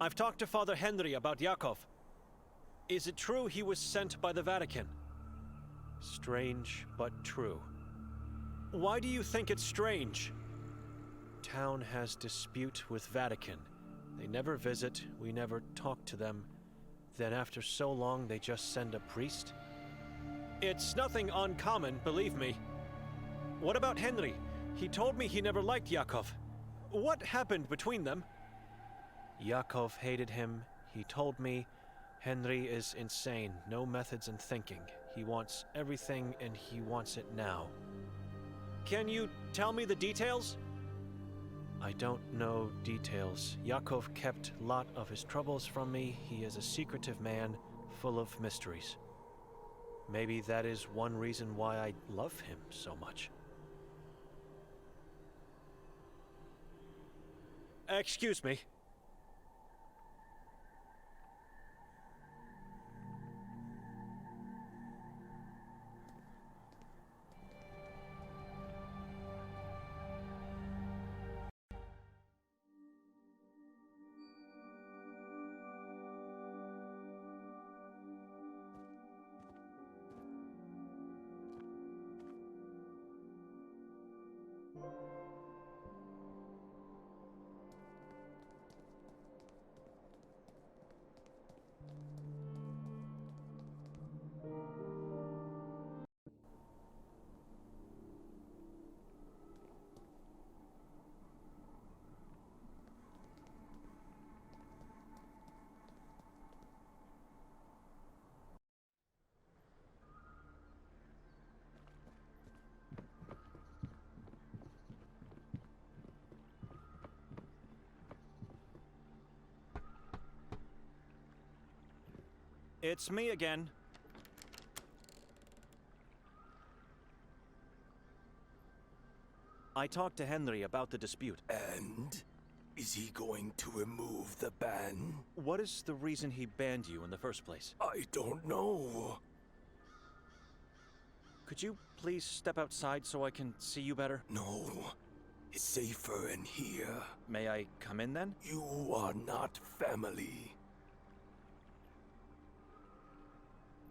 I've talked to Father Henry about Yakov. Is it true he was sent by the Vatican? Strange, but true. Why do you think it's strange? Town has dispute with Vatican. They never visit, we never talk to them. Then after so long, they just send a priest? It's nothing uncommon, believe me. What about Henry? He told me he never liked Yakov. What happened between them? Yakov hated him. He told me Henry is insane, no methods in thinking. He wants everything and he wants it now. Can you tell me the details? I don't know details. Yakov kept a lot of his troubles from me. He is a secretive man, full of mysteries. Maybe that is one reason why I love him so much. Excuse me. It's me again. I talked to Henry about the dispute. And? Is he going to remove the ban? What is the reason he banned you in the first place? I don't know. Could you please step outside so I can see you better? No. It's safer in here. May I come in then? You are not family.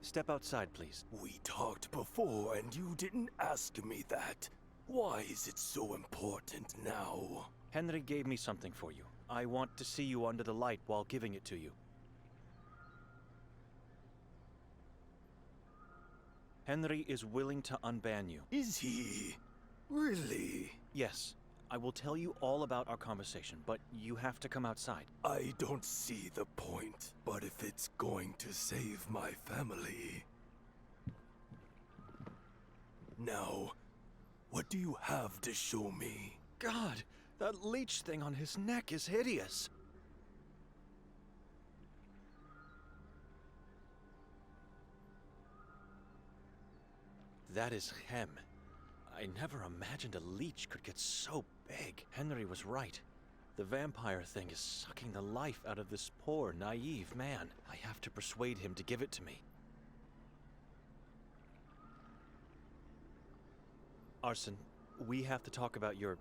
Step outside, please. We talked before and you didn't ask me that. Why is it so important now? Henry gave me something for you. I want to see you under the light while giving it to you. Henry is willing to unban you. Is he? Really? Yes. I will tell you all about our conversation, but you have to come outside. I don't see the point, but if it's going to save my family... Now, what do you have to show me? God, that leech thing on his neck is hideous. That is Hem. I never imagined a leech could get so big. Henry was right. The vampire thing is sucking the life out of this poor, naive man. I have to persuade him to give it to me. Arson, we have to talk about your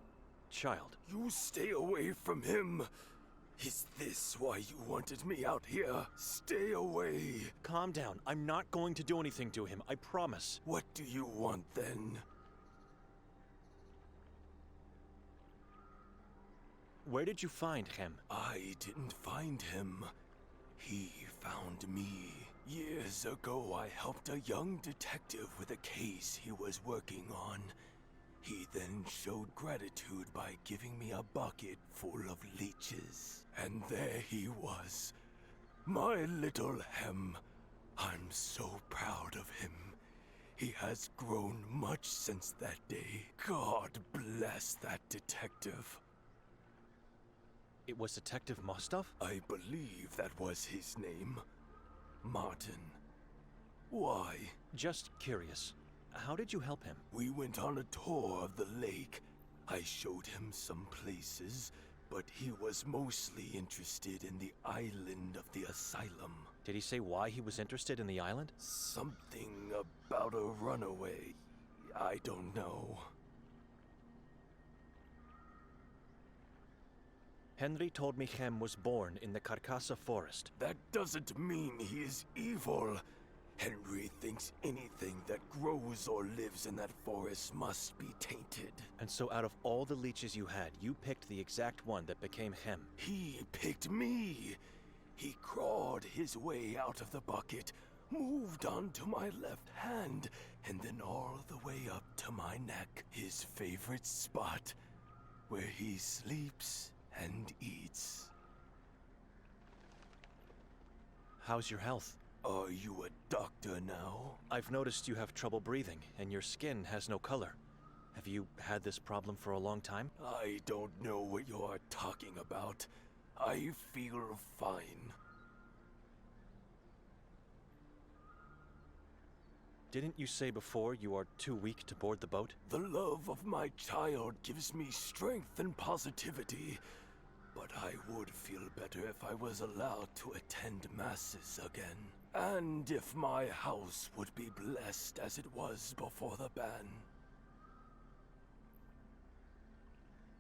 child. You stay away from him. Is this why you wanted me out here? Stay away. Calm down. I'm not going to do anything to him, I promise. What do you want then? Where did you find Hem? I didn't find him. He found me. Years ago, I helped a young detective with a case he was working on. He then showed gratitude by giving me a bucket full of leeches. And there he was. My little Hem. I'm so proud of him. He has grown much since that day. God bless that detective. It was Detective Mostov? I believe that was his name. Martin. Why? Just curious. How did you help him? We went on a tour of the lake. I showed him some places, but he was mostly interested in the island of the asylum. Did he say why he was interested in the island? Something about a runaway. I don't know. Henry told me Hem was born in the Carcassa forest. That doesn't mean he is evil. Henry thinks anything that grows or lives in that forest must be tainted. And so out of all the leeches you had, you picked the exact one that became Hem. He picked me. He crawled his way out of the bucket, moved onto my left hand, and then all the way up to my neck, his favorite spot, where he sleeps and eats. How's your health? Are you a doctor now? I've noticed you have trouble breathing, and your skin has no color. Have you had this problem for a long time? I don't know what you are talking about. I feel fine. Didn't you say before you are too weak to board the boat? The love of my child gives me strength and positivity. But I would feel better if I was allowed to attend masses again. And if my house would be blessed as it was before the ban.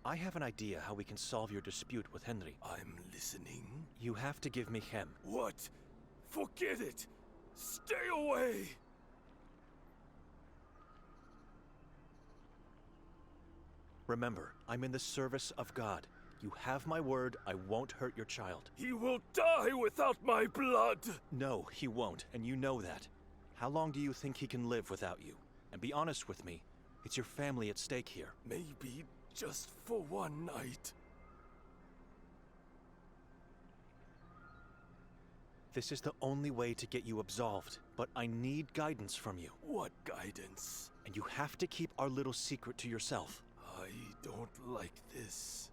I have an idea how we can solve your dispute with Henry. I'm listening. You have to give me Hem. What? Forget it! Stay away! Remember, I'm in the service of God. You have my word, I won't hurt your child. He will die without my blood! No, he won't, and you know that. How long do you think he can live without you? And be honest with me, it's your family at stake here. Maybe just for one night. This is the only way to get you absolved, but I need guidance from you. What guidance? And you have to keep our little secret to yourself. I don't like this.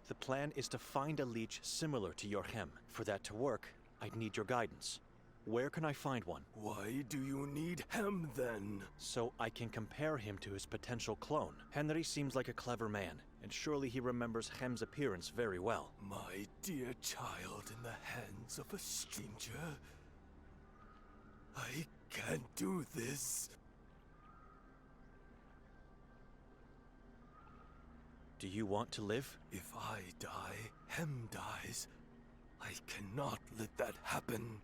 The plan is to find a leech similar to your Hem. For that to work, I'd need your guidance. Where can I find one? Why do you need him then? So I can compare him to his potential clone. Henry seems like a clever man, and surely he remembers Hem's appearance very well. My dear child in the hands of a stranger. I can't do this. Do you want to live? If I die, Hem dies. I cannot let that happen.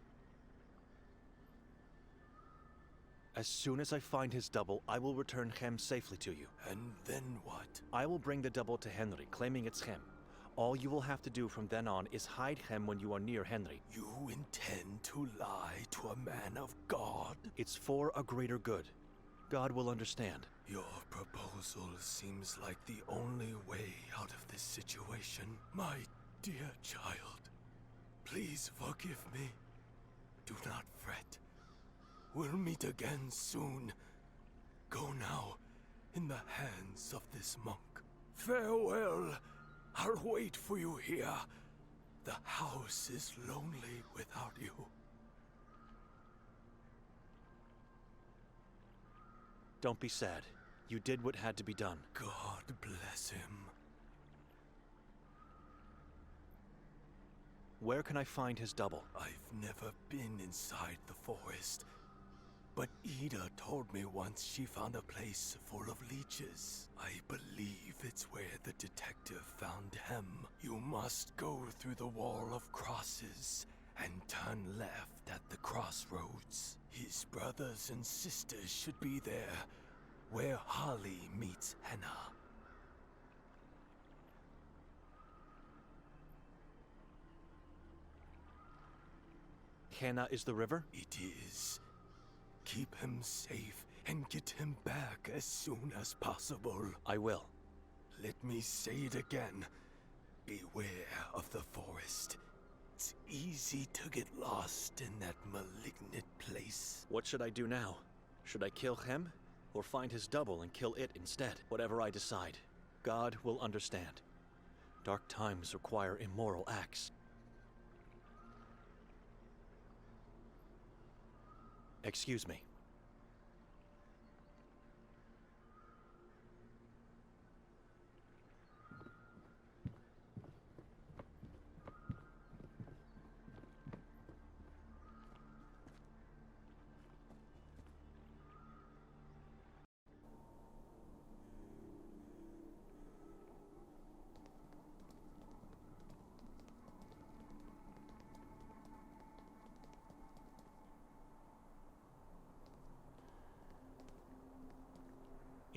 As soon as I find his double, I will return Hem safely to you. And then what? I will bring the double to Henry, claiming it's Hem. All you will have to do from then on is hide Hem when you are near Henry. You intend to lie to a man of God? It's for a greater good. God will understand. Your proposal seems like the only way out of this situation. My dear child, please forgive me. Do not fret. We'll meet again soon. Go now, in the hands of this monk. Farewell. I'll wait for you here. The house is lonely without you. Don't be sad. You did what had to be done. God bless him. Where can I find his double? I've never been inside the forest. But Ida told me once she found a place full of leeches. I believe it's where the detective found him. You must go through the wall of crosses and turn left at the crossroads. His brothers and sisters should be there, where Holly meets Hannah. Hannah is the river? It is. Keep him safe and get him back as soon as possible. I will. Let me say it again. Beware of the forest. It's easy to get lost in that malignant place. What should I do now? Should I kill Hem? Or find his double and kill it instead? Whatever I decide, God will understand. Dark times require immoral acts. Excuse me.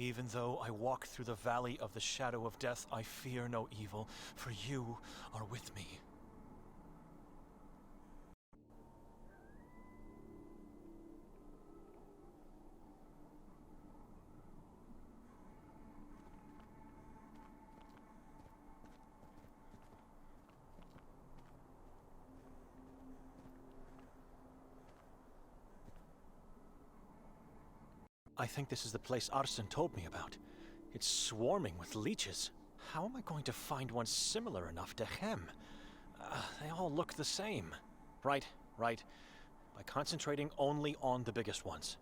Even though I walk through the valley of the shadow of death, I fear no evil, for you are with me. I think this is the place Arsene told me about. It's swarming with leeches. How am I going to find one similar enough to him? They all look the same. Right. By concentrating only on the biggest ones.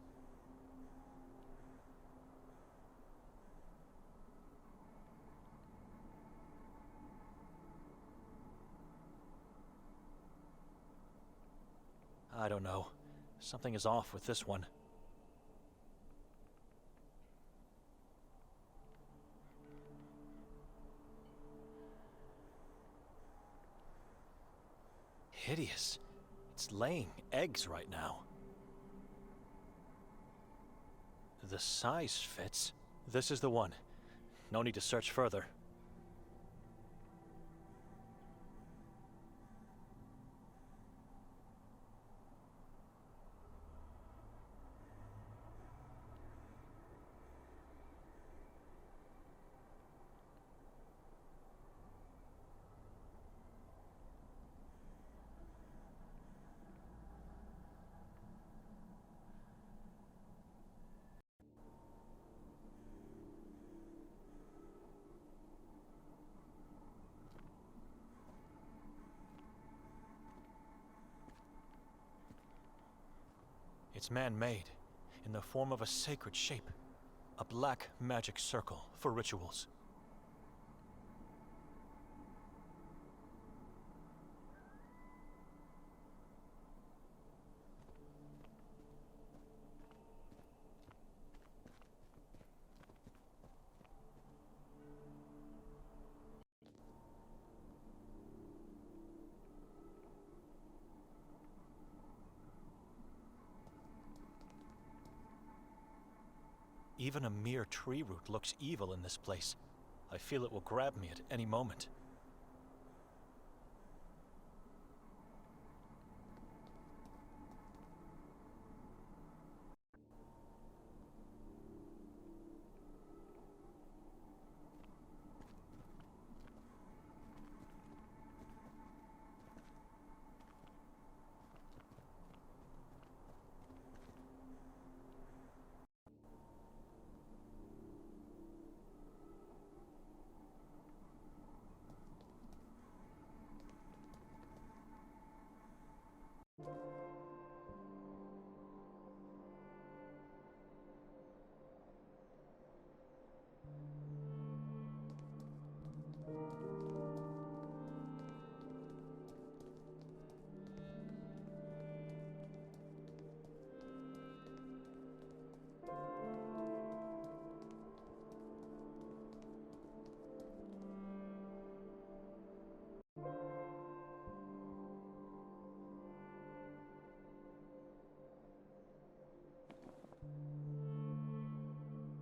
I don't know. Something is off with this one. Hideous. It's laying eggs right now. The size fits. This is the one. No need to search further. It's man-made, in the form of a sacred shape. A black magic circle for rituals. Even a mere tree root looks evil in this place. I feel it will grab me at any moment.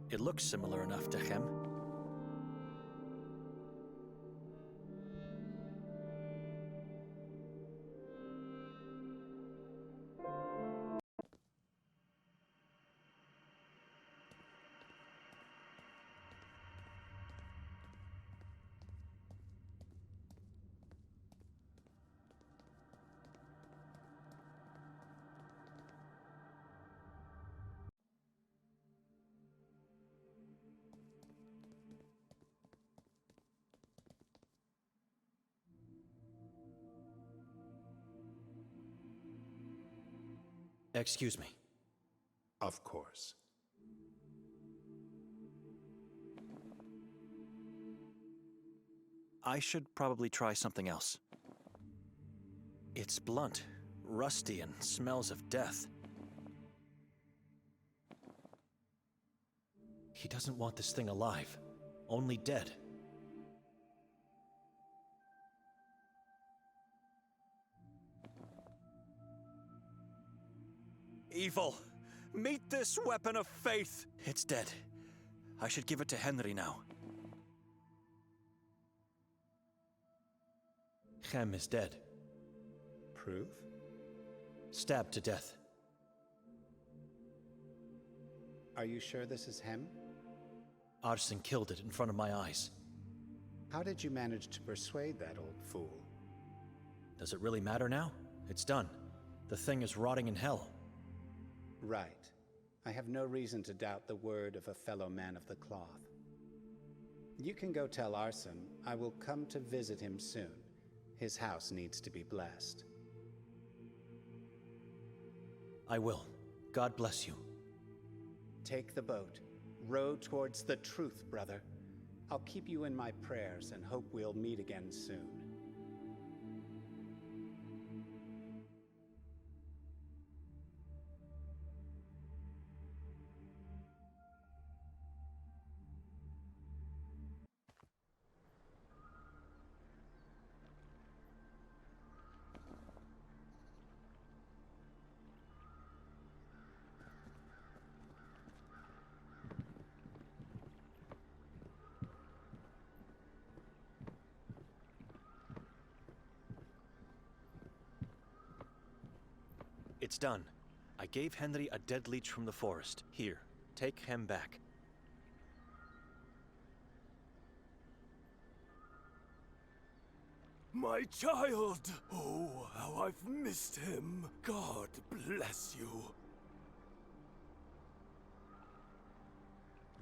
It looks similar enough to him. Excuse me. Of course. I should probably try something else. It's blunt, rusty, and smells of death. He doesn't want this thing alive, only dead. Evil, meet this weapon of faith. It's dead, I should give it to Henry now. Hem is dead. Proof? Stabbed to death. Are you sure this is Hem? Arson killed it in front of my eyes. How did you manage to persuade that old fool? Does it really matter now? It's done. The thing is rotting in hell. Right. I have no reason to doubt the word of a fellow man of the cloth. You can go tell Arson I will come to visit him soon. His house needs to be blessed. I will. God bless you. Take the boat. Row towards the truth, brother. I'll keep you in my prayers and hope we'll meet again soon. It's done. I gave Henry a dead leech from the forest. Here, take Hem back. My child! Oh, how I've missed him. God bless you.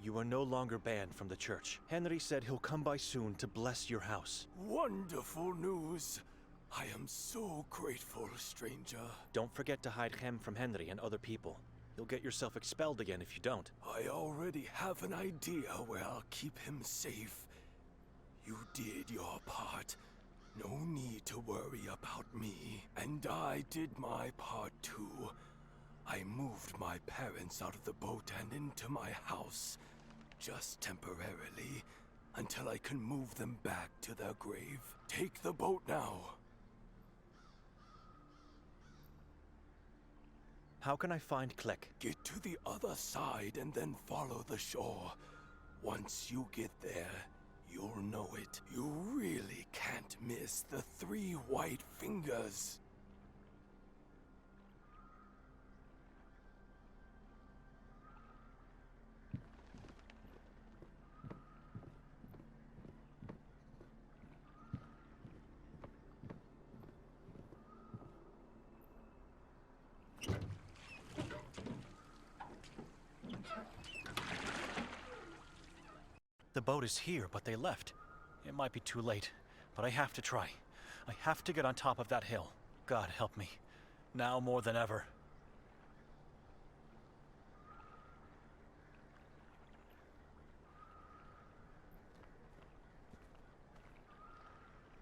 You are no longer banned from the church. Henry said he'll come by soon to bless your house. Wonderful news. I am so grateful, stranger. Don't forget to hide Hem from Henry and other people. You'll get yourself expelled again if you don't. I already have an idea where I'll keep him safe. You did your part. No need to worry about me. And I did my part too. I moved my parents out of the boat and into my house. Just temporarily. Until I can move them back to their grave. Take the boat now. How can I find Click? Get to the other side and then follow the shore. Once you get there, you'll know it. You really can't miss the 3 white fingers. The boat is here, but they left. It might be too late, but I have to try. I have to get on top of that hill. God help me. Now more than ever.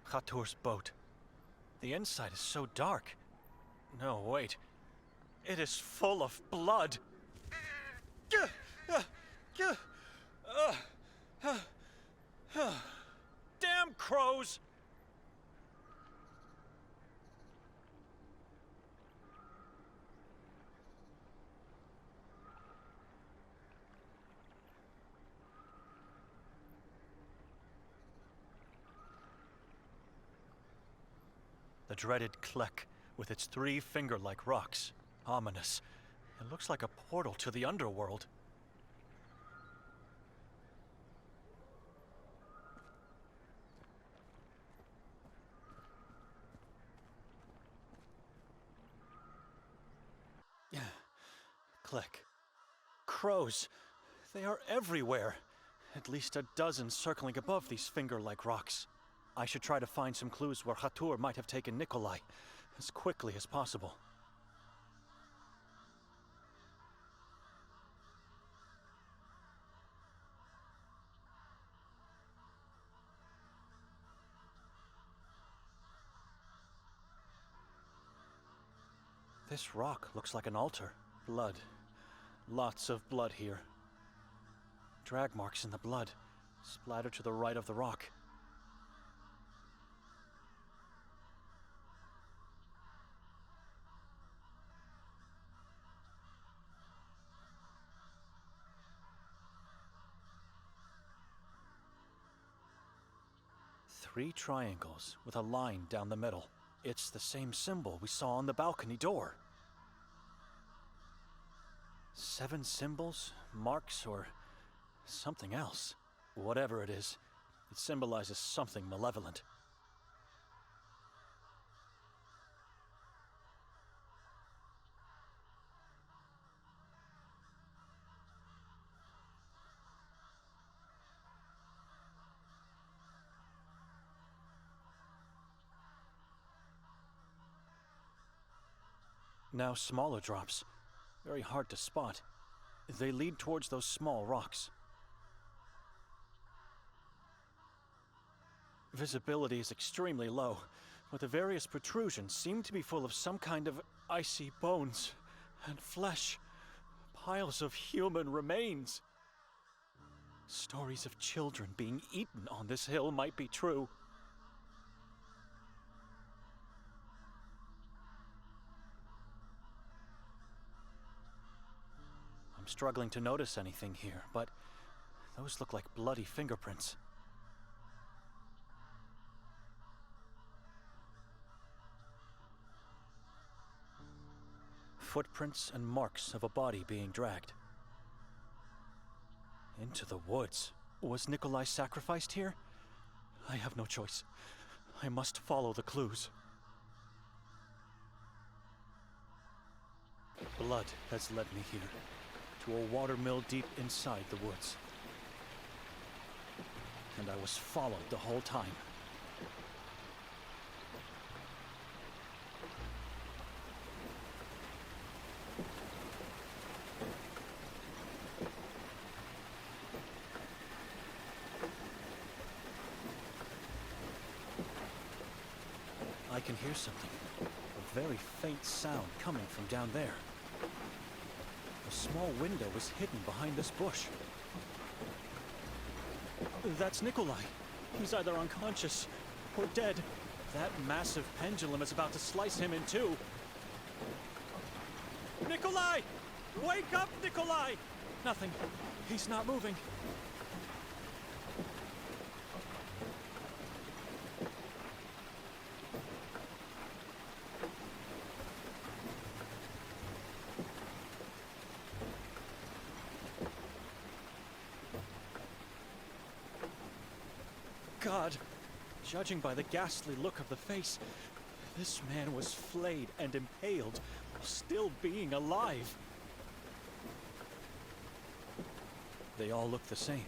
Khatur's boat. The inside is so dark. No, wait. It is full of blood. Damn crows! The dreaded Klek, with its 3 finger-like rocks. Ominous. It looks like a portal to the underworld. Click. Crows. They are everywhere. At least a dozen circling above these finger-like rocks. I should try to find some clues where Khatur might have taken Nikolai, as quickly as possible. This rock looks like an altar. Blood. Lots of blood here. Drag marks in the blood, splattered to the right of the rock. 3 triangles with a line down the middle. It's the same symbol we saw on the balcony door. 7 symbols, marks, or something else. Whatever it is, it symbolizes something malevolent. Now smaller drops. Very hard to spot. They lead towards those small rocks. Visibility is extremely low, but the various protrusions seem to be full of some kind of icy bones and flesh. Piles of human remains. Stories of children being eaten on this hill might be true. I'm struggling to notice anything here, but those look like bloody fingerprints. Footprints and marks of a body being dragged. Into the woods. Was Nikolai sacrificed here? I have no choice. I must follow the clues. Blood has led me here, to a watermill deep inside the woods. And I was followed the whole time. I can hear something. A very faint sound coming from down there. A small window is hidden behind this bush. That's Nikolai. He's either unconscious or dead. That massive pendulum is about to slice him in two. Nikolai! Wake up, Nikolai! Nothing. He's not moving. God, judging by the ghastly look of the face, this man was flayed and impaled while still being alive. They all look the same.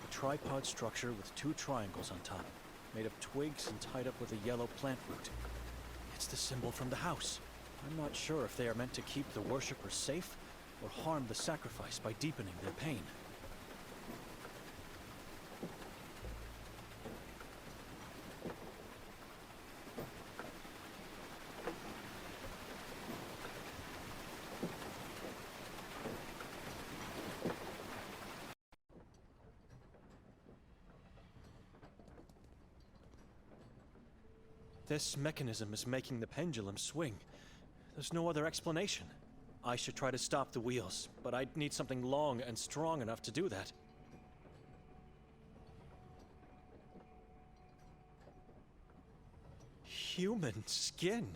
A tripod structure with 2 triangles on top, made of twigs and tied up with a yellow plant root. It's the symbol from the house. I'm not sure if they are meant to keep the worshippers safe or harm the sacrifice by deepening their pain. This mechanism is making the pendulum swing. There's no other explanation. I should try to stop the wheels, but I'd need something long and strong enough to do that. Human skin.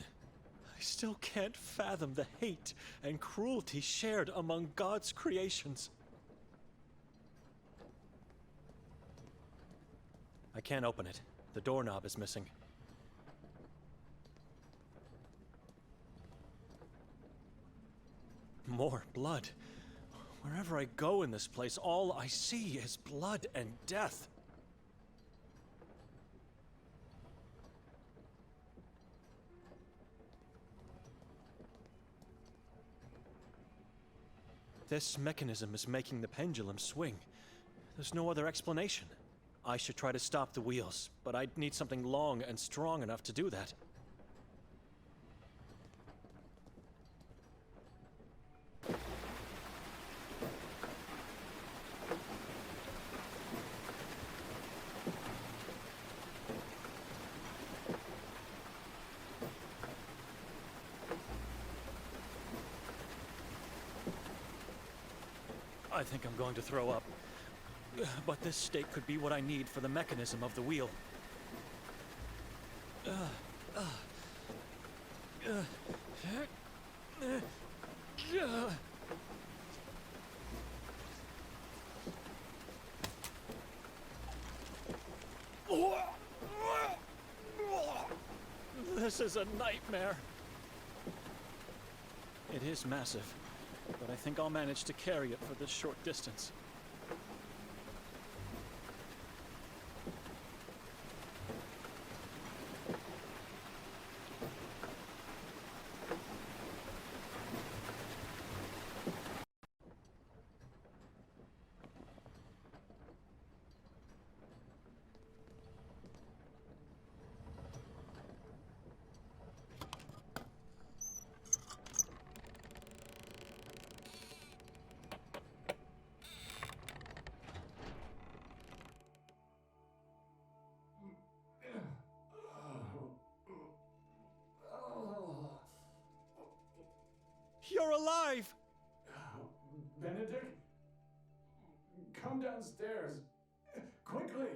I still can't fathom the hate and cruelty shared among God's creations. I can't open it. The doorknob is missing. More blood. Wherever I go in this place, all I see is blood and death. This mechanism is making the pendulum swing. There's no other explanation. I should try to stop the wheels, but I'd need something long and strong enough to do that. I think I'm going to throw up. But this stake could be what I need for the mechanism of the wheel. This is a nightmare. It is massive, but I think I'll manage to carry it for this short distance. You're alive! Benedek? Come downstairs. Quickly!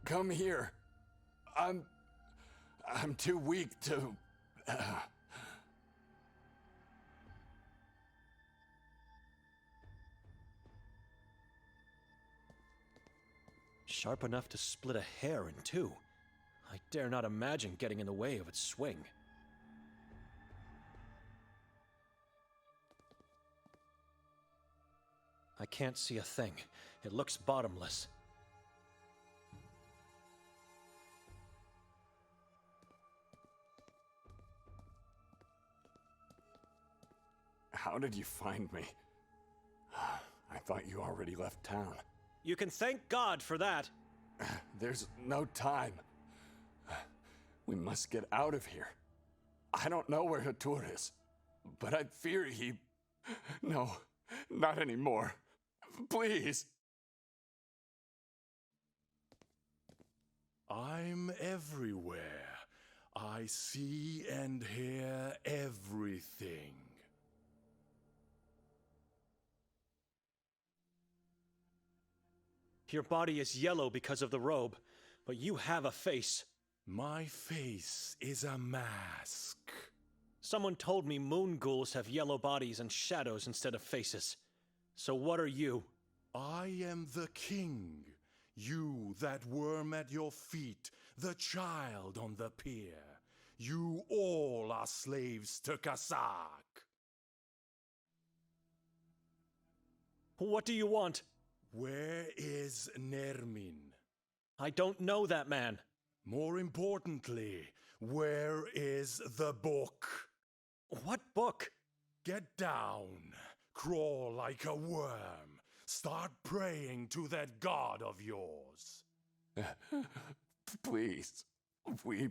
Come here. I'm too weak to... Sharp enough to split a hair in two. I dare not imagine getting in the way of its swing. I can't see a thing. It looks bottomless. How did you find me? I thought you already left town. You can thank God for that. There's no time. We must get out of here. I don't know where Kotar is, but I fear he... No, not anymore. Please. I'm everywhere. I see and hear everything. Your body is yellow because of the robe, but you have a face. My face is a mask. Someone told me moon ghouls have yellow bodies and shadows instead of faces. So what are you? I am the king. You, that worm at your feet, the child on the pier. You all are slaves to Kasak. What do you want? Where is Nermin? I don't know that man. More importantly, where is the book? What book? Get down. Crawl like a worm. Start praying to that god of yours. Please. We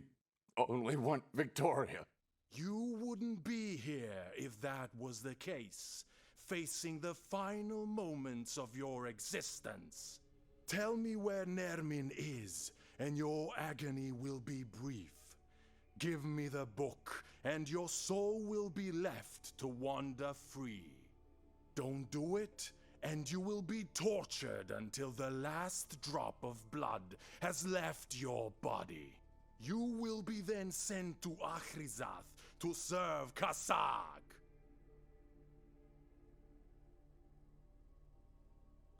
only want Victoria. You wouldn't be here if that was the case, facing the final moments of your existence. Tell me where Nermin is, and your agony will be brief. Give me the book, and your soul will be left to wander free. Don't do it, and you will be tortured until the last drop of blood has left your body. You will be then sent to Akhrizath to serve Kasag.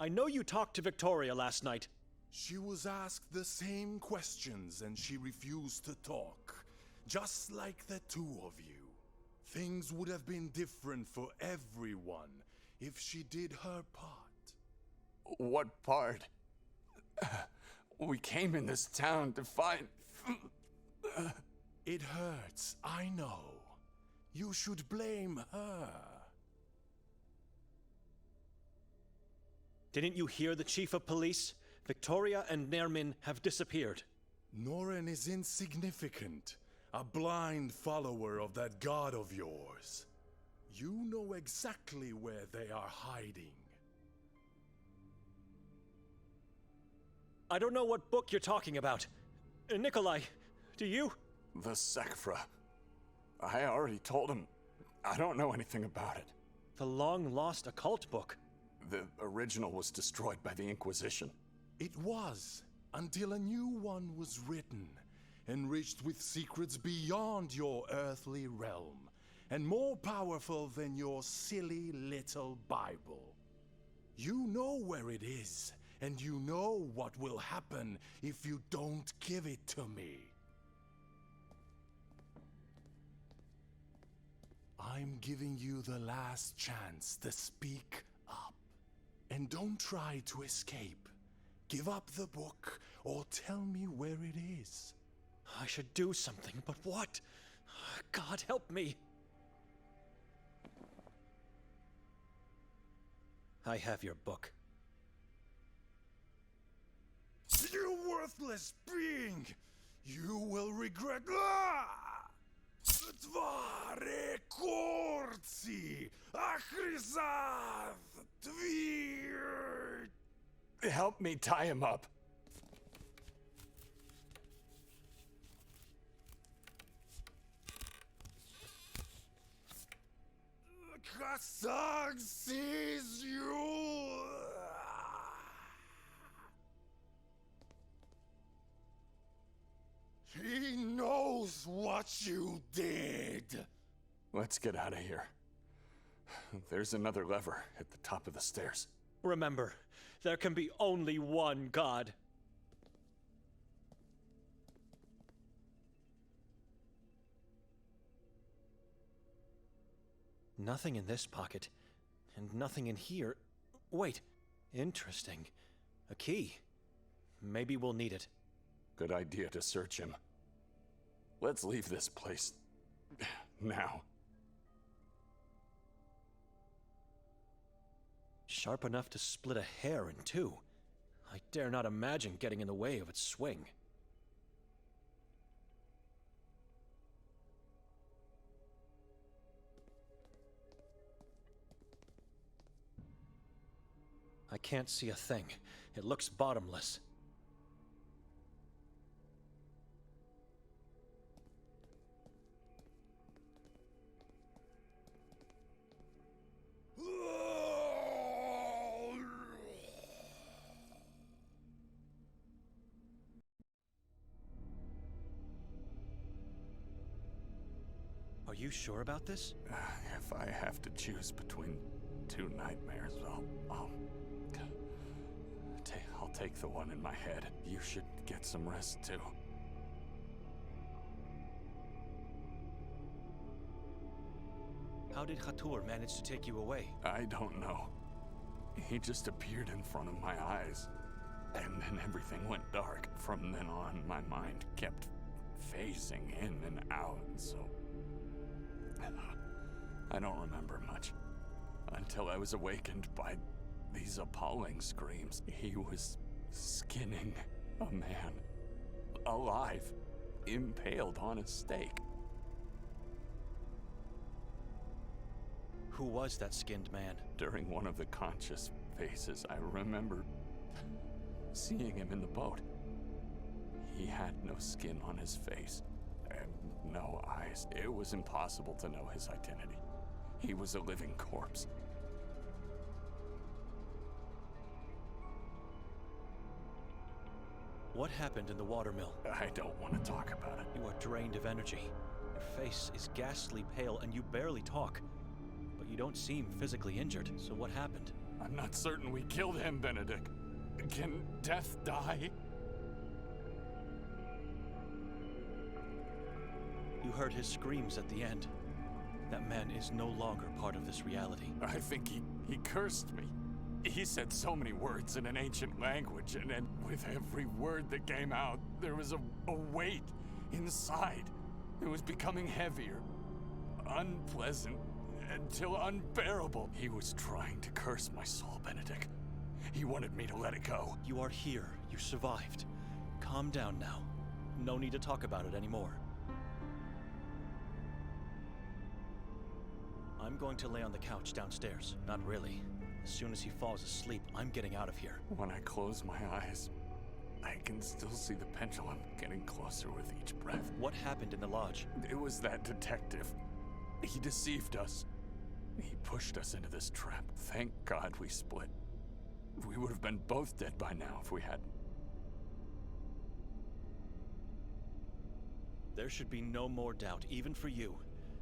I know you talked to Victoria last night. She was asked the same questions and she refused to talk. Just like the two of you. Things would have been different for everyone if she did her part. What part? We came in this town to find... It hurts, I know. You should blame her. Didn't you hear the chief of police? Victoria and Nermin have disappeared. Noren is insignificant. A blind follower of that god of yours. You know exactly where they are hiding. I don't know what book you're talking about. Nikolai, do you? The Sekfra. I already told him I don't know anything about it. The long-lost occult book. The original was destroyed by the Inquisition. It was, until a new one was written, enriched with secrets beyond your earthly realm, and more powerful than your silly little Bible. You know where it is, and you know what will happen if you don't give it to me. I'm giving you the last chance to speak up. And don't try to escape. Give up the book, or tell me where it is. I should do something, but what? God help me! I have your book. You worthless being! You will regret. Tvare korci, achrizath, tvir. Help me tie him up. Kasag sees you. He knows what you did. Let's get out of here. There's another lever at the top of the stairs. Remember, there can be only one God. Nothing in this pocket, and nothing in here. Wait, interesting. A key. Maybe we'll need it. Good idea to search him. Let's leave this place now. Sharp enough to split a hair in two. I dare not imagine getting in the way of its swing. I can't see a thing. It looks bottomless. Are you sure about this? If I have to choose between two nightmares, I'll take the one in my head. You should get some rest too. How did Kotar manage to take you away? I don't know. He just appeared in front of my eyes. And then everything went dark. From then on, my mind kept phasing in and out, so I don't remember much. Until I was awakened by these appalling screams. He was skinning a man. Alive. Impaled on a stake. Who was that skinned man? During one of the conscious phases, I remember seeing him in the boat. He had no skin on his face, and no eyes. It was impossible to know his identity. He was a living corpse. What happened in the watermill? I don't want to talk about it. You are drained of energy. Your face is ghastly pale and you barely talk. But you don't seem physically injured, so what happened? I'm not certain we killed him, Benedek. Can death die? You heard his screams at the end. That man is no longer part of this reality. I think he cursed me. He said so many words in an ancient language, and with every word that came out, there was a weight inside. It was becoming heavier, unpleasant, until unbearable. He was trying to curse my soul, Benedek. He wanted me to let it go. You are here. You survived. Calm down now. No need to talk about it anymore. I'm going to lay on the couch downstairs. Not really. As soon as he falls asleep, I'm getting out of here. When I close my eyes, I can still see the pendulum getting closer with each breath. What happened in the lodge? It was that detective. He deceived us. He pushed us into this trap. Thank God we split. We would have been both dead by now if we hadn't. There should be no more doubt, even for you.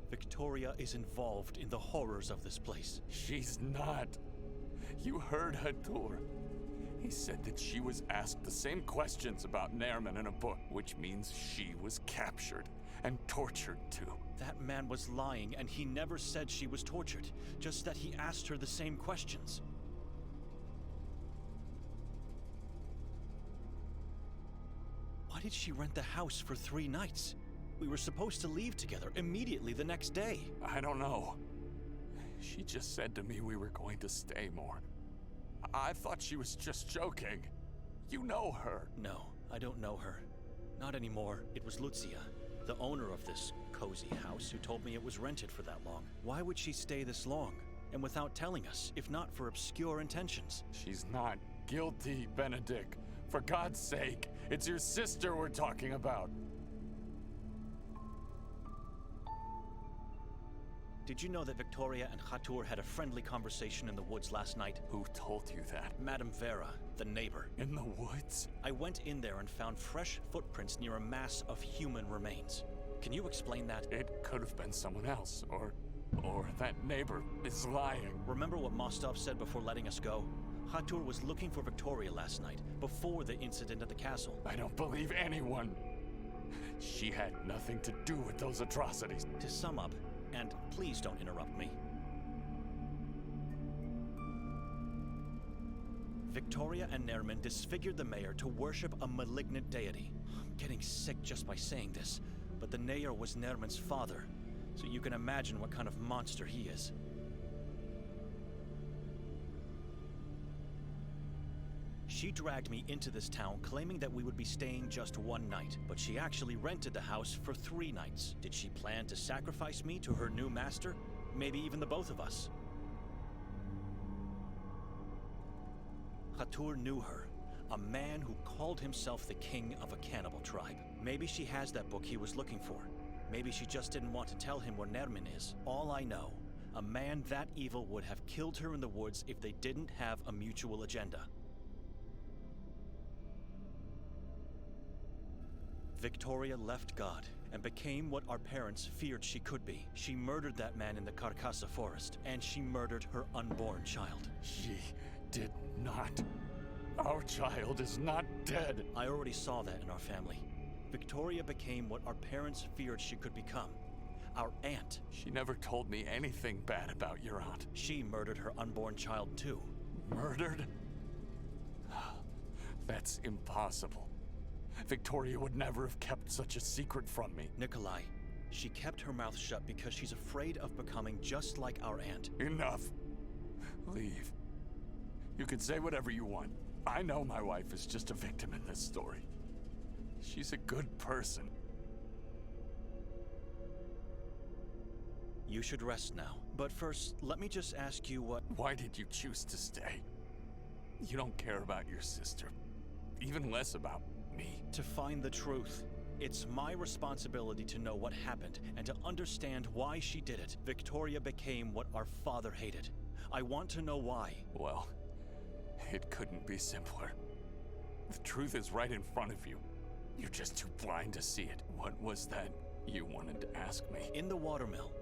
Victoria is involved in the horrors of this place. She's not. You heard Hatur. He said that she was asked the same questions about Nerman in a book, which means she was captured and tortured too. That man was lying, and he never said she was tortured, just that he asked her the same questions. Why did she rent the house for 3 nights? We were supposed to leave together immediately the next day. I don't know. She just said to me we were going to stay more. I thought she was just joking. You know her. No, I don't know her. Not anymore. It was Lucia, the owner of this cozy house, who told me it was rented for that long. Why would she stay this long, and without telling us, if not for obscure intentions? She's not guilty, Benedek. For God's sake, it's your sister we're talking about. Did you know that Victoria and Hatur had a friendly conversation in the woods last night? Who told you that? Madame Vera, the neighbor. In the woods? I went in there and found fresh footprints near a mass of human remains. Can you explain that? It could have been someone else, or that neighbor is lying. Remember what Mostov said before letting us go? Hatur was looking for Victoria last night, before the incident at the castle. I don't believe anyone. She had nothing to do with those atrocities. To sum up, and please don't interrupt me. Victoria and Nerman disfigured the mayor to worship a malignant deity. I'm getting sick just by saying this, but the mayor was Nerman's father, so you can imagine what kind of monster he is. She dragged me into this town claiming that we would be staying just 1 night, but she actually rented the house for 3 nights. Did she plan to sacrifice me to her new master? Maybe even the both of us. Hatur knew her, a man who called himself the king of a cannibal tribe. Maybe she has that book he was looking for. Maybe she just didn't want to tell him where Nerman is. All I know, a man that evil would have killed her in the woods if they didn't have a mutual agenda. Victoria left God and became what our parents feared she could be. She murdered that man in the Carcassa forest, and she murdered her unborn child. She did not. Our child is not dead. I already saw that in our family. Victoria became what our parents feared she could become. Our aunt. She never told me anything bad about your aunt. She murdered her unborn child too. Murdered? That's impossible. Victoria would never have kept such a secret from me. Nikolai, she kept her mouth shut because she's afraid of becoming just like our aunt. Enough. Leave. You can say whatever you want. I know my wife is just a victim in this story. She's a good person. You should rest now. But first, let me just ask you what... Why did you choose to stay? You don't care about your sister. Even less about me. To find the truth. It's my responsibility to know what happened and to understand why she did it. Victoria became what our father hated. I want to know why. Well, it couldn't be simpler. The truth is right in front of you. You're just too blind to see it. What was that you wanted to ask me? In the watermill.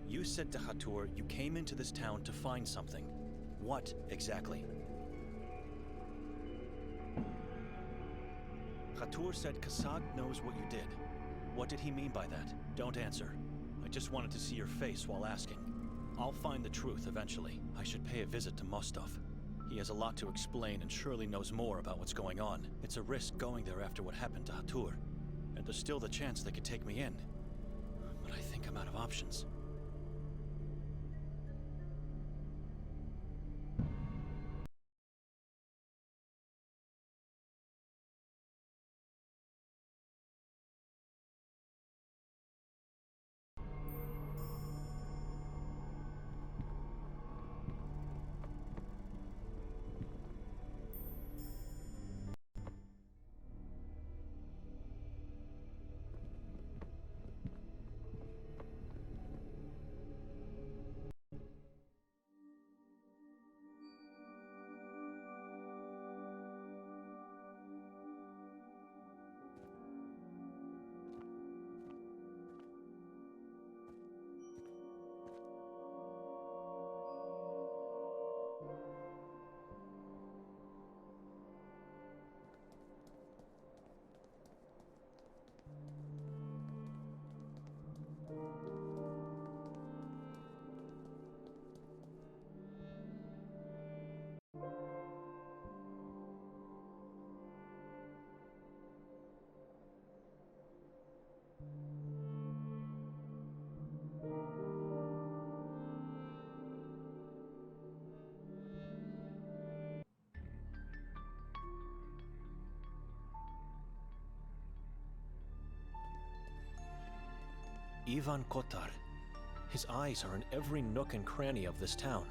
You said to Hatur you came into this town to find something. What exactly? Hatur said Kasad knows what you did. What did he mean by that? Don't answer. I just wanted to see your face while asking. I'll find the truth eventually. I should pay a visit to Mostov. He has a lot to explain and surely knows more about what's going on. It's a risk going there after what happened to Hatur. And there's still the chance they could take me in. But I think I'm out of options. Ivan Kotar. His eyes are in every nook and cranny of this town.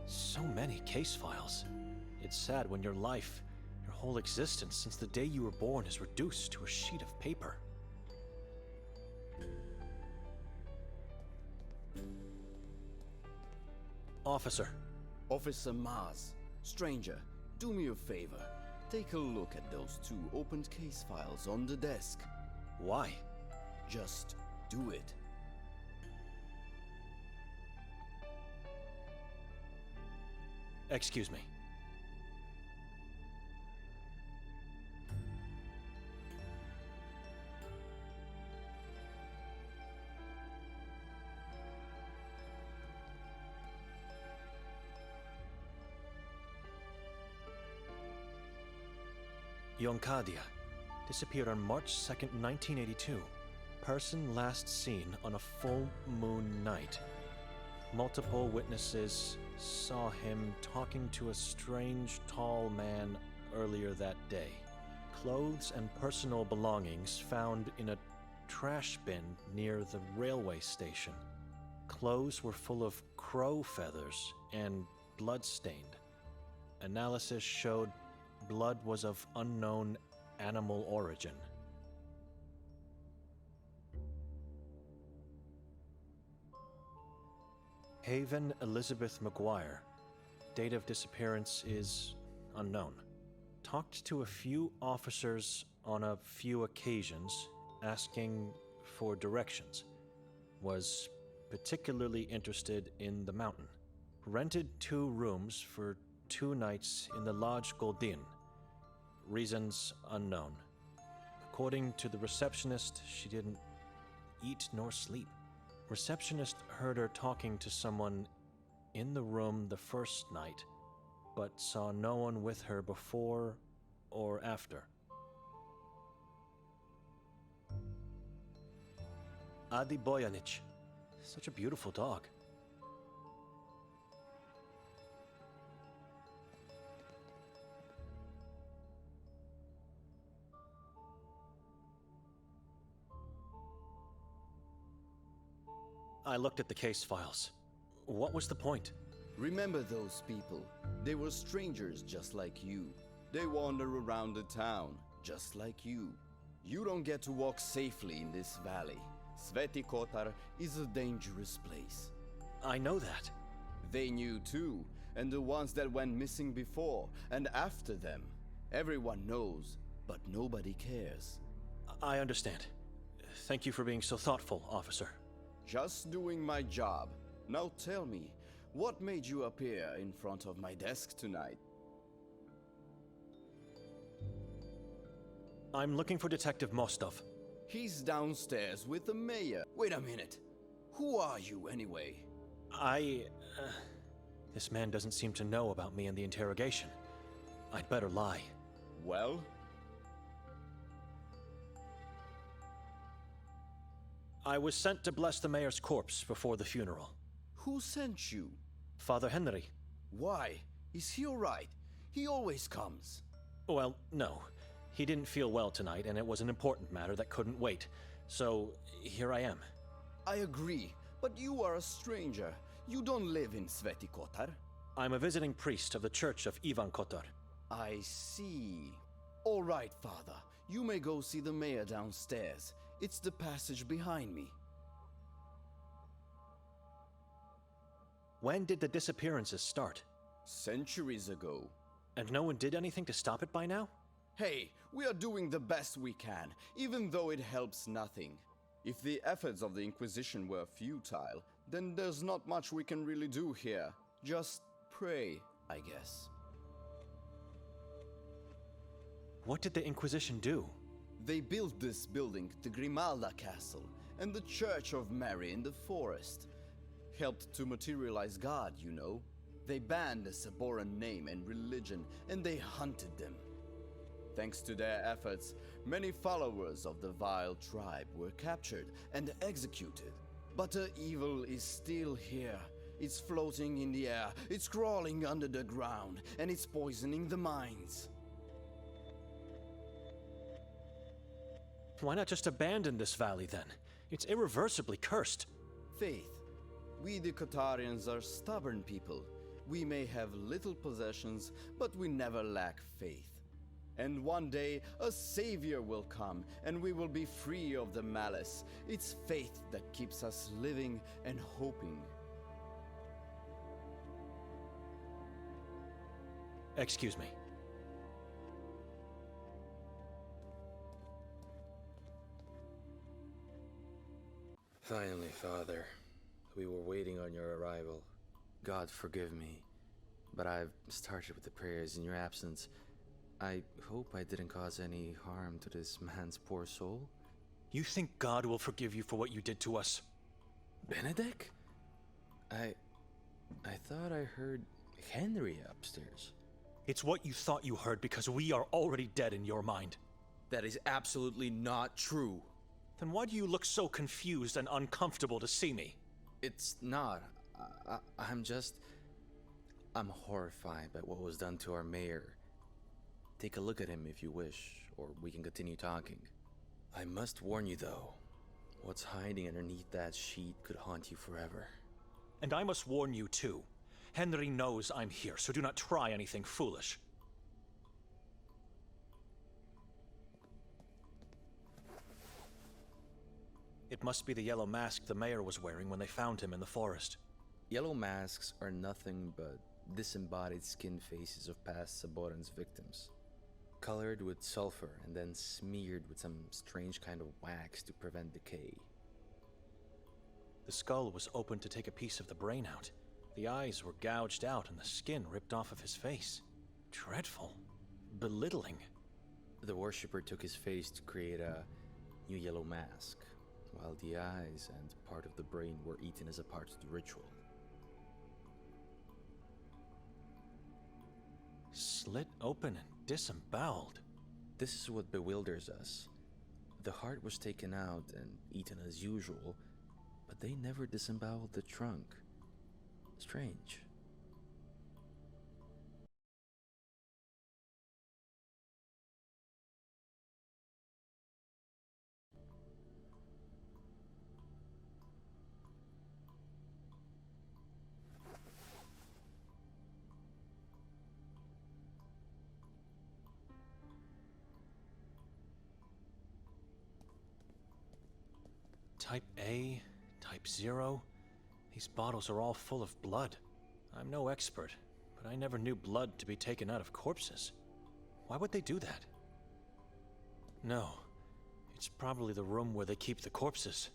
So many case files. It's sad when your life, your whole existence since the day you were born is reduced to a sheet of paper. Officer. Officer Mars, stranger, do me a favor. Take a look at those 2 opened case files on the desk. Why? Just do it. Excuse me. Yonkadia. Disappeared on March 2nd, 1982. Person last seen on a full moon night. Multiple witnesses saw him talking to a strange, tall man earlier that day. Clothes and personal belongings found in a trash bin near the railway station. Clothes were full of crow feathers and blood-stained. Analysis showed blood was of unknown animal origin. Haven Elizabeth McGuire. Date of disappearance is unknown. Talked to a few officers on a few occasions, asking for directions. Was particularly interested in the mountain. Rented 2 rooms for 2 nights in the Lodge Goldin. Reasons unknown. According to the receptionist, she didn't eat nor sleep. Receptionist heard her talking to someone in the room the first night, but saw no one with her before or after. Adi Bojanic. Such a beautiful dog. I looked at the case files. What was the point? Remember those people. They were strangers just like you. They wander around the town, just like you. You don't get to walk safely in this valley. Sveti Kotar is a dangerous place. I know that. They knew too, and the ones that went missing before and after them. Everyone knows, but nobody cares. I understand. Thank you for being so thoughtful, officer. Just doing my job. Now tell me, what made you appear in front of my desk tonight? I'm looking for Detective Mostov. He's downstairs with the mayor. Wait a minute. Who are you anyway? This man doesn't seem to know about me and the interrogation. I'd better lie. Well? I was sent to bless the mayor's corpse before the funeral. Who sent you? Father Henry. Why? Is he alright? He always comes. Well, no. He didn't feel well tonight, and it was an important matter that couldn't wait. So, here I am. I agree, but you are a stranger. You don't live in Sveti Kotar. I'm a visiting priest of the Church of Ivan Kotar. I see. Alright, Father. You may go see the mayor downstairs. It's the passage behind me. When did the disappearances start? Centuries ago. And no one did anything to stop it by now? Hey, we are doing the best we can, even though it helps nothing. If the efforts of the Inquisition were futile, then there's not much we can really do here. Just pray, I guess. What did the Inquisition do? They built this building, the Grimalda Castle, and the Church of Mary in the forest. Helped to materialize God, you know. They banned the Saboran name and religion, and they hunted them. Thanks to their efforts, many followers of the vile tribe were captured and executed. But the evil is still here, It's floating in the air, it's crawling under the ground, and it's poisoning the minds. Why not just abandon this valley then? It's irreversibly cursed. Faith. We the Kotarians are stubborn people. We may have little possessions, but we never lack faith. And one day, a savior will come, and we will be free of the malice. It's faith that keeps us living and hoping. Excuse me. Finally, Father. We were waiting on your arrival. God forgive me, but I've started with the prayers in your absence. I hope I didn't cause any harm to this man's poor soul. You think God will forgive you for what you did to us? Benedek? I thought I heard Henry upstairs. It's what you thought you heard because we are already dead in your mind. That is absolutely not true. Then why do you look so confused and uncomfortable to see me? It's not. I'm horrified by what was done to our mayor. Take a look at him if you wish, or we can continue talking. I must warn you though, what's hiding underneath that sheet could haunt you forever. And I must warn you too. Henry knows I'm here, so do not try anything foolish. It must be the yellow mask the mayor was wearing when they found him in the forest. Yellow masks are nothing but disembodied skin faces of past Saboran's victims, colored with sulfur and then smeared with some strange kind of wax to prevent decay. The skull was opened to take a piece of the brain out. The eyes were gouged out and the skin ripped off of his face. Dreadful. Belittling. The worshipper took his face to create a new yellow mask, while the eyes and part of the brain were eaten as a part of the ritual. Slit open and disemboweled. This is what bewilders us. The heart was taken out and eaten as usual, but they never disemboweled the trunk. Strange. Type A, Type 0. These bottles are all full of blood. I'm no expert, but I never knew blood to be taken out of corpses. Why would they do that? No, it's probably the room where they keep the corpses.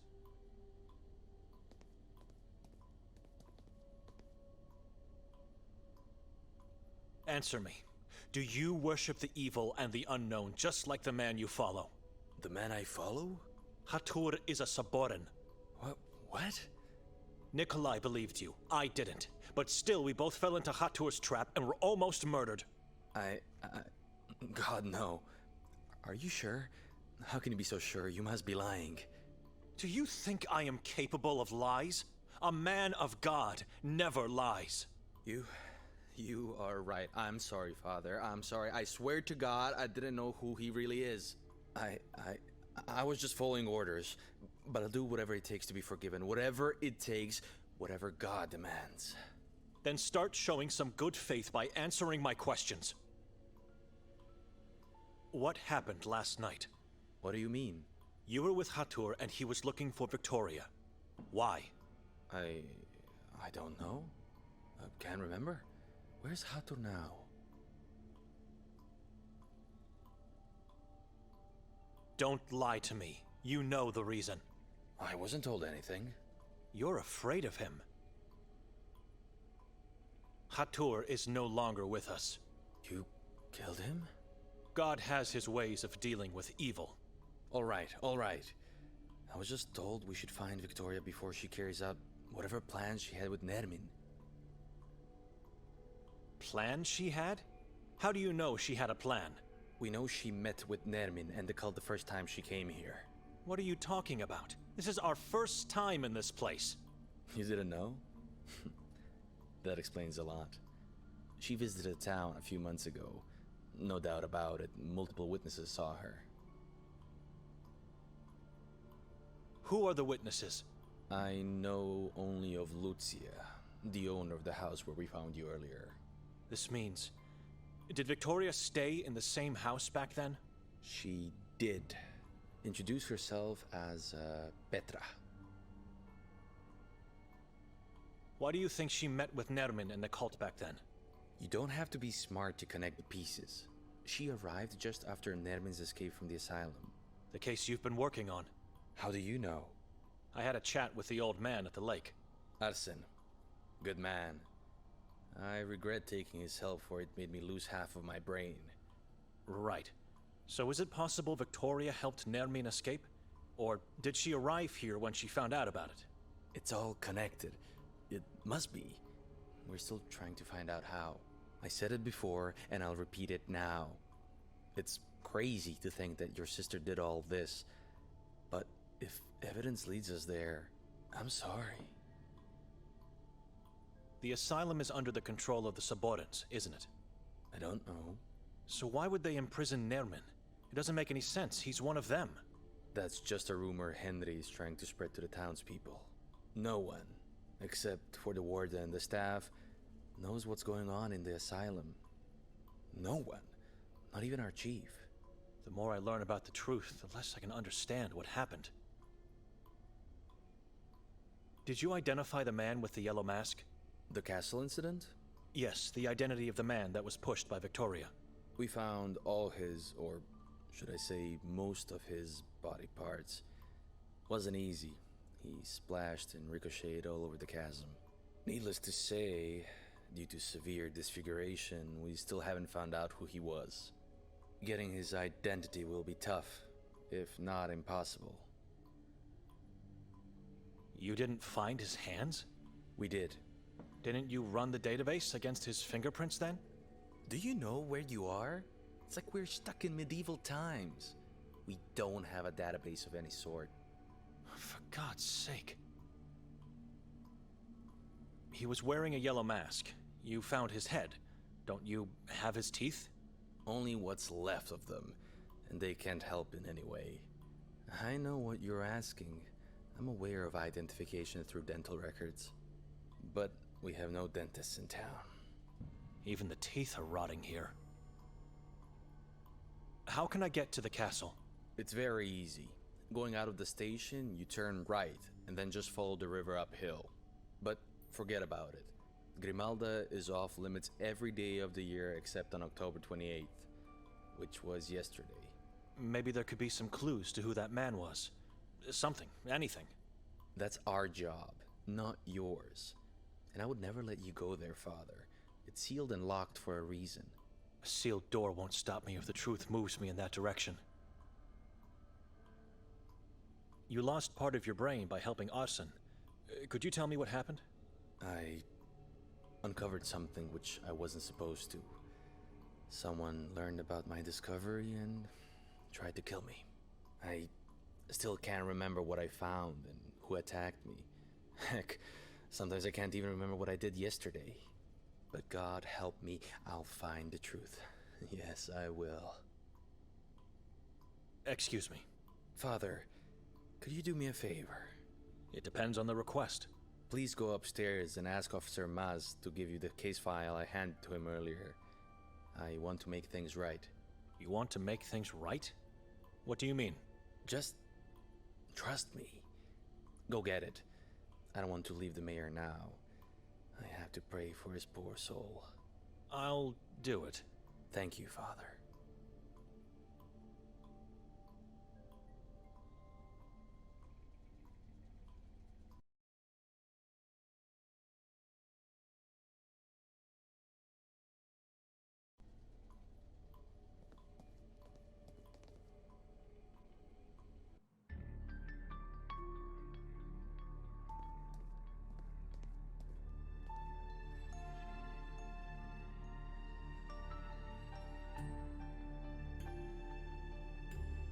Answer me. Do you worship the evil and the unknown just like the man you follow? The man I follow? Hatur is a Saboran. What? Nikolai believed you. I didn't. But still, we both fell into Hatur's trap and were almost murdered. God, no. Are you sure? How can you be so sure? You must be lying. Do you think I am capable of lies? A man of God never lies. You are right. I'm sorry, Father. I'm sorry. I swear to God, I didn't know who he really is. I was just following orders, but I'll do whatever it takes to be forgiven. Whatever it takes, whatever God demands. Then start showing some good faith by answering my questions. What happened last night? What do you mean? You were with Hatur and he was looking for Victoria. Why? I don't know. I can't remember. Where's Hatur now? Don't lie to me. You know the reason. I wasn't told anything. You're afraid of him. Hatur is no longer with us. You killed him? God has his ways of dealing with evil. All right. I was just told we should find Victoria before she carries out whatever plans she had with Nermin. Plan she had? How do you know she had a plan? We know she met with Nermin and the cult the first time she came here. What are you talking about? This is our first time in this place. You didn't know? That explains a lot. She visited town a few months ago. No doubt about it, multiple witnesses saw her. Who are the witnesses? I know only of Lucia, the owner of the house where we found you earlier. This means... Did Victoria stay in the same house back then? She did. Introduce herself as Petra. Why do you think she met with Nermin and the cult back then? You don't have to be smart to connect the pieces. She arrived just after Nermin's escape from the asylum. The case you've been working on. How do you know? I had a chat with the old man at the lake. Arsen. Good man. I regret taking his help, for it made me lose half of my brain. Right. So is it possible Victoria helped Nermin escape? Or did she arrive here when she found out about it? It's all connected. It must be. We're still trying to find out how. I said it before, and I'll repeat it now. It's crazy to think that your sister did all this. But if evidence leads us there, I'm sorry. The asylum is under the control of the Subordinates, isn't it? I don't know. So why would they imprison Nermin? It doesn't make any sense. He's one of them. That's just a rumor Henry is trying to spread to the townspeople. No one, except for the warden and the staff, knows what's going on in the asylum. No one. Not even our chief. The more I learn about the truth, the less I can understand what happened. Did you identify the man with the yellow mask? The castle incident? Yes, the identity of the man that was pushed by Victoria. We found all his, or should I say most of his, body parts. Wasn't easy. He splashed and ricocheted all over the chasm. Needless to say, due to severe disfiguration, we still haven't found out who he was. Getting his identity will be tough, if not impossible. You didn't find his hands? We did. Didn't you run the database against his fingerprints then? Do you know where you are? It's like we're stuck in medieval times. We don't have a database of any sort. For God's sake. He was wearing a yellow mask. You found his head. Don't you have his teeth? Only what's left of them, and they can't help in any way. I know what you're asking. I'm aware of identification through dental records. But we have no dentists in town. Even the teeth are rotting here. How can I get to the castle? It's very easy. Going out of the station, you turn right, and then just follow the river uphill. But forget about it. Grimalda is off limits every day of the year except on October 28th, which was yesterday. Maybe there could be some clues to who that man was. Something, anything. That's our job, not yours. And I would never let you go there, Father. It's sealed and locked for a reason. A sealed door won't stop me if the truth moves me in that direction. You lost part of your brain by helping Arsen. Could you tell me what happened? I uncovered something which I wasn't supposed to. Someone learned about my discovery and tried to kill me. I still can't remember what I found and who attacked me. Heck, sometimes I can't even remember what I did yesterday. But God help me, I'll find the truth. Yes, I will. Excuse me. Father, could you do me a favor? It depends on the request. Please go upstairs and ask Officer Maz to give you the case file I handed to him earlier. I want to make things right. You want to make things right? What do you mean? Just trust me. Go get it. I don't want to leave the mayor now. I have to pray for his poor soul. I'll do it. Thank you, Father.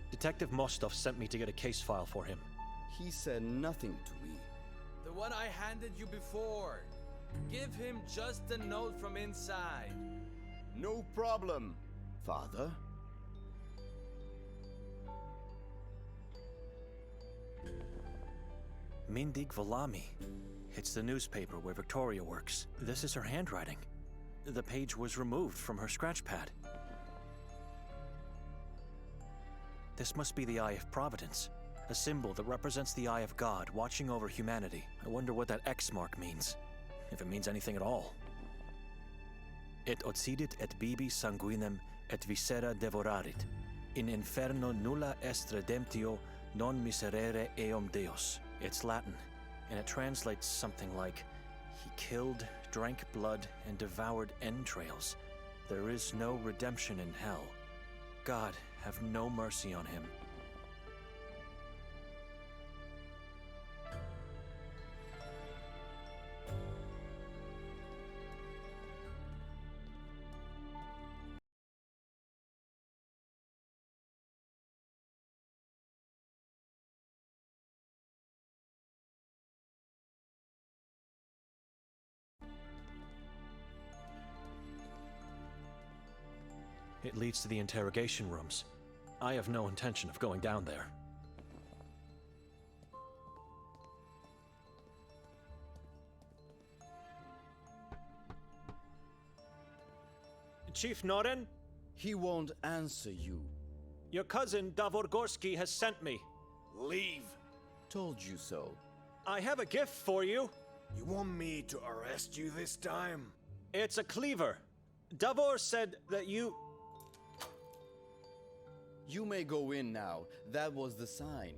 Detective Mostov sent me to get a case file for him. He said nothing to me. The one I handed you before. Give him just a note from inside. No problem, Father. Mindig Valami. It's the newspaper where Victoria works. This is her handwriting. The page was removed from her scratch pad. This must be the Eye of Providence, a symbol that represents the Eye of God watching over humanity. I wonder what that X mark means, if it means anything at all. Et occidit et bibi sanguinem et viscera devorarit. In inferno nulla est redemptio non miserere eum Deus. It's Latin, and it translates something like, he killed, drank blood, and devoured entrails. There is no redemption in hell. God, have no mercy on him. It leads to the interrogation rooms. I have no intention of going down there. Chief Noren? He won't answer you. Your cousin Davorgorski has sent me. Leave. Told you so. I have a gift for you. You want me to arrest you this time? It's a cleaver. Davor said that you... You may go in now. That was the sign.